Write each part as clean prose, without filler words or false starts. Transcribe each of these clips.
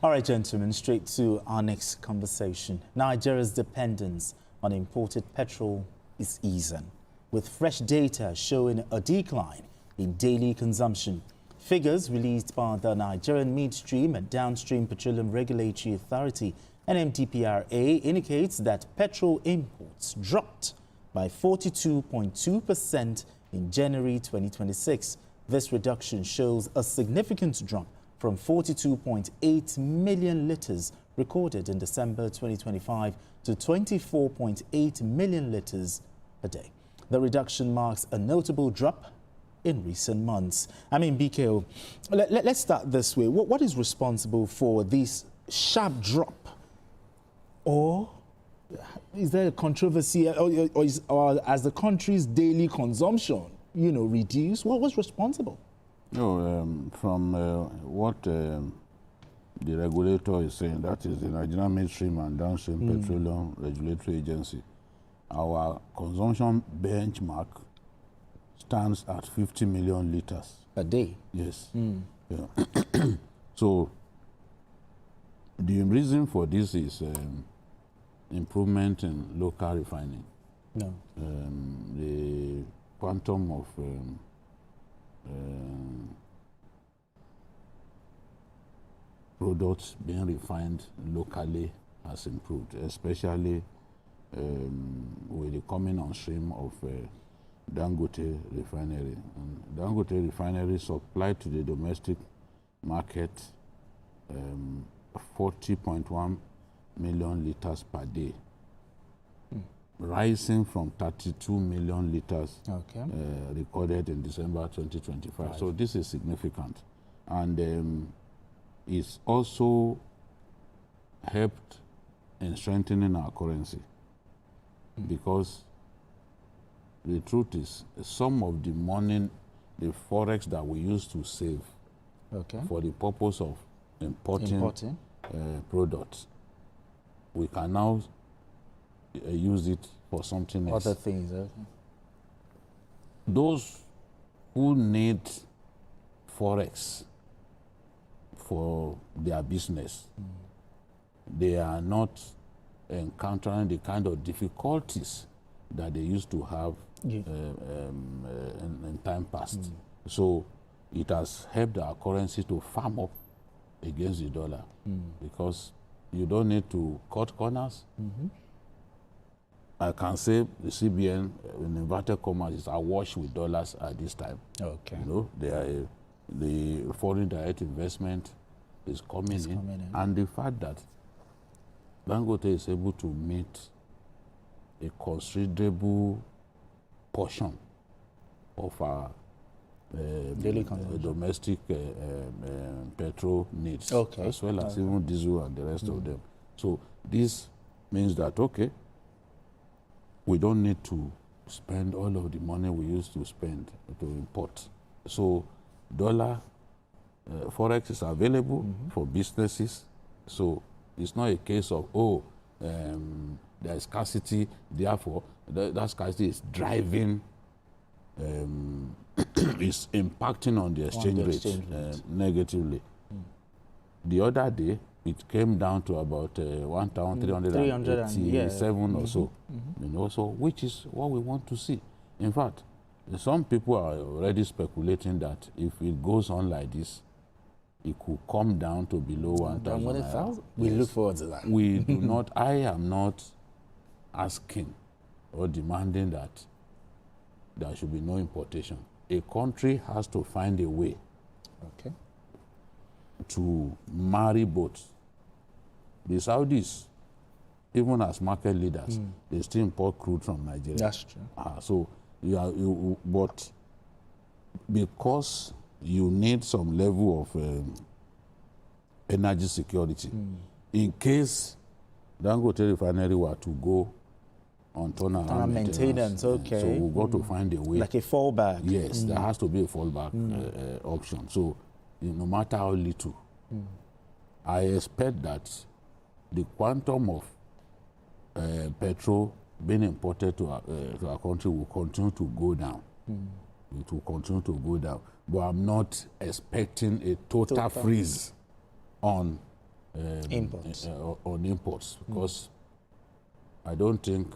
All right, gentlemen, straight to our next conversation. Nigeria's dependence on imported petrol is easing, with fresh data showing a decline in daily consumption. Figures released by the Nigerian Midstream and Downstream Petroleum Regulatory Authority, NMDPRA, indicates that petrol imports dropped by 42.2% in January 2026. This reduction shows a significant drop from 42.8 million litres recorded in December 2025 to 24.8 million litres a day. The reduction marks a notable drop in recent months. I mean, BKO, let's start this way. What is responsible for this sharp drop? Or is there a controversy, or as the country's daily consumption, reduced? What was responsible? No, from what the regulator is saying, that is the Nigerian Midstream and Downstream Petroleum Regulatory Agency, our consumption benchmark stands at 50 million litres. A day? Yes. Yeah. So, the reason for this is improvement in local refining. No. The quantum of products being refined locally has improved, especially with the coming on stream of Dangote refinery. And Dangote refinery supplied to the domestic market 40.1 million litres per day, rising from 32 million litres recorded in December 2025. Right. So this is significant. And it's also helped in strengthening our currency, because the truth is some of the money, the forex that we used to save for the purpose of importing. Products, we can now use it for something else. Other things. Those who need forex for their business, they are not encountering the kind of difficulties that they used to have in time past. So it has helped our currency to firm up against the dollar, because you don't need to cut corners. I can say the CBN, in inverted commas, is awash with dollars at this time. Okay. The foreign direct investment is coming in. And the fact that Dangote is able to meet a considerable portion of our daily domestic petrol needs, as well as even diesel and the rest of them. So this means that, we don't need to spend all of the money we used to spend to import. So dollar, forex is available for businesses. So it's not a case of, there's scarcity, therefore that scarcity is driving, is impacting on the exchange rate negatively. The other day, it came down to about 1,387 or so. So which is what we want to see. In fact, some people are already speculating that if it goes on like this, it could come down to below 1,000. We look forward to that. We do not. I am not asking or demanding that there should be no importation. A country has to find a way to marry both. The Saudis, even as market leaders, they still import crude from Nigeria. That's true. So but because you need some level of energy security, in case Dangote refinery were to go on turnaround maintenance, so we've got to find a way. Like a fallback. Yes, there has to be a fallback option. So no matter how little, I expect that the quantum of petrol being imported to our country will continue to go down. It will continue to go down. But I'm not expecting a total freeze on imports. On imports, because I don't think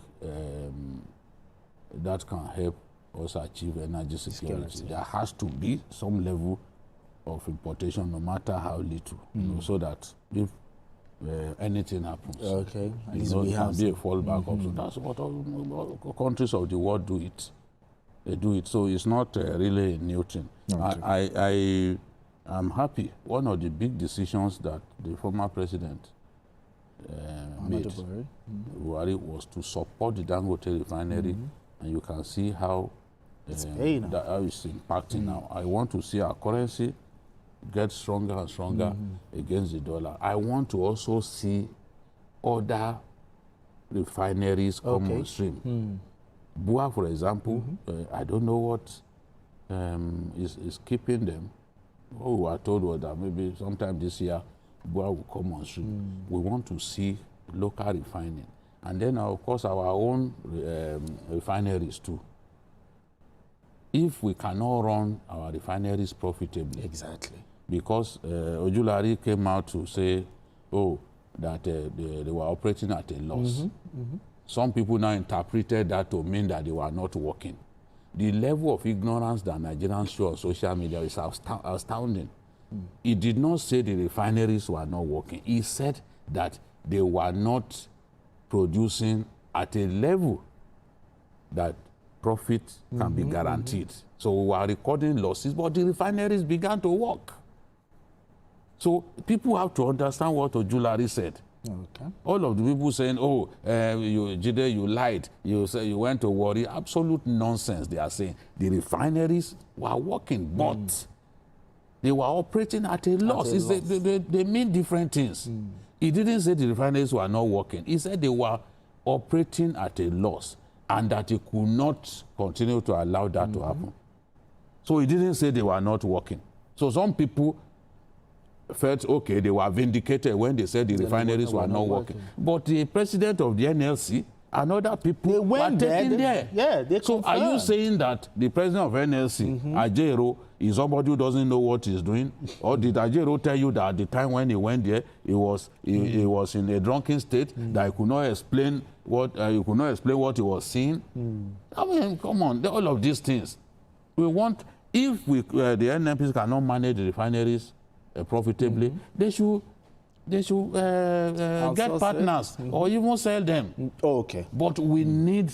that can help us achieve energy security. There has to be some level of importation, no matter how little, you know, so that if anything happens, okay, you know, it can be a fallback option. That's what all countries of the world do it. They do it, so it's not really a new thing. Okay. I'm happy. One of the big decisions that the former president made, Buhari, was to support the Dangote refinery, and you can see how it's impacting now. I want to see our currency get stronger and stronger against the dollar. I want to also see other refineries come on stream. Bua, for example, I don't know what is keeping them. What we were told was that maybe sometime this year, Bua will come on stream. We want to see local refining. And then, of course, our own refineries too. If we cannot run our refineries profitably. Exactly. Because Ojulari came out to say, that they were operating at a loss. Some people now interpreted that to mean that they were not working. The level of ignorance that Nigerians show on social media is astounding. He did not say the refineries were not working. He said that they were not producing at a level that profit can be guaranteed. So we were recording losses, but the refineries began to work. So people have to understand what Ojulari said. Okay. All of the people saying, Jide, you lied, you went to worry, absolute nonsense they are saying. The refineries were working, but they were operating at a loss. They mean different things. He didn't say the refineries were not working. He said they were operating at a loss and that he could not continue to allow that to happen. So he didn't say they were not working. So some people felt, okay, they were vindicated when they said the refineries were not working. But the president of the NLC and other people were taken there. Yeah, they so confirmed. Are you saying that the president of NLC, Ajero, is somebody who doesn't know what he's doing? Or did Ajero tell you that at the time when he went there, he was in a drunken state, that he could not explain what he was seeing? I mean, come on, all of these things. We want, if the NNPs cannot manage the refineries profitably, they should get partners or even sell them. Okay. But we need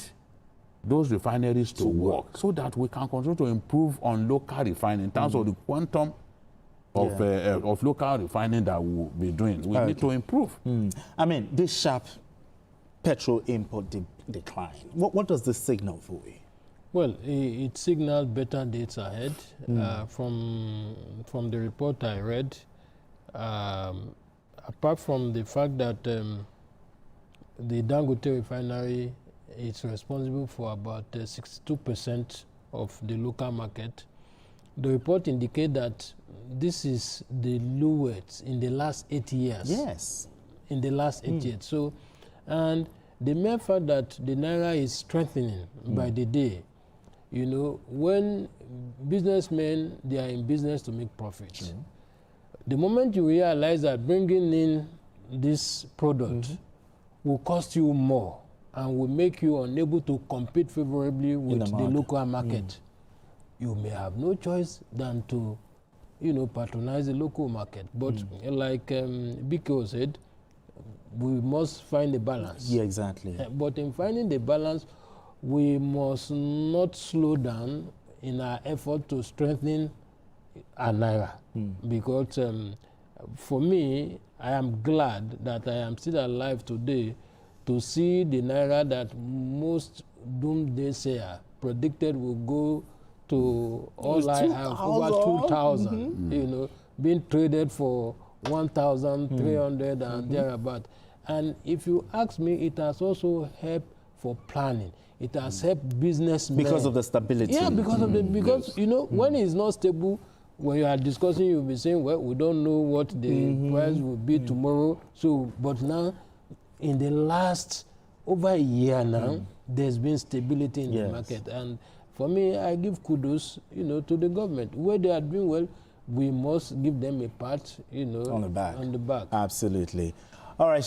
those refineries to work so that we can continue to improve on local refining in terms of the quantum of local refining that we'll be doing. We need to improve. I mean, this sharp petrol import decline, what does this signal for you? Well, it signals better dates ahead. From the report I read, apart from the fact that the Dangote refinery is responsible for about 62% of the local market, the report indicates that this is the lowest in the last 8 years. Yes. In the last 8 years. So, and the mere fact that the naira is strengthening by the day, you know, when businessmen, they are in business to make profits. The moment you realize that bringing in this product will cost you more and will make you unable to compete favorably with the local market, you may have no choice than to, you know, patronize the local market. But like BKO said, we must find a balance. Yeah, exactly. But in finding the balance, we must not slow down in our effort to strengthen our naira. Because for me, I am glad that I am still alive today to see the naira that most doomsday sayer predicted will go to all I have over 2,000, you know, being traded for 1,300 and thereabout. And if you ask me, it has also helped for planning. It has helped businessmen. Because of the stability. Yeah, because of the, you know, when it's not stable, when you are discussing, you'll be saying, well, we don't know what the price will be tomorrow. So, but now, in the last over a year now, there's been stability in the market. And for me, I give kudos, you know, to the government. Where they are doing well, we must give them a pat, on the back. On the back. Absolutely. All right.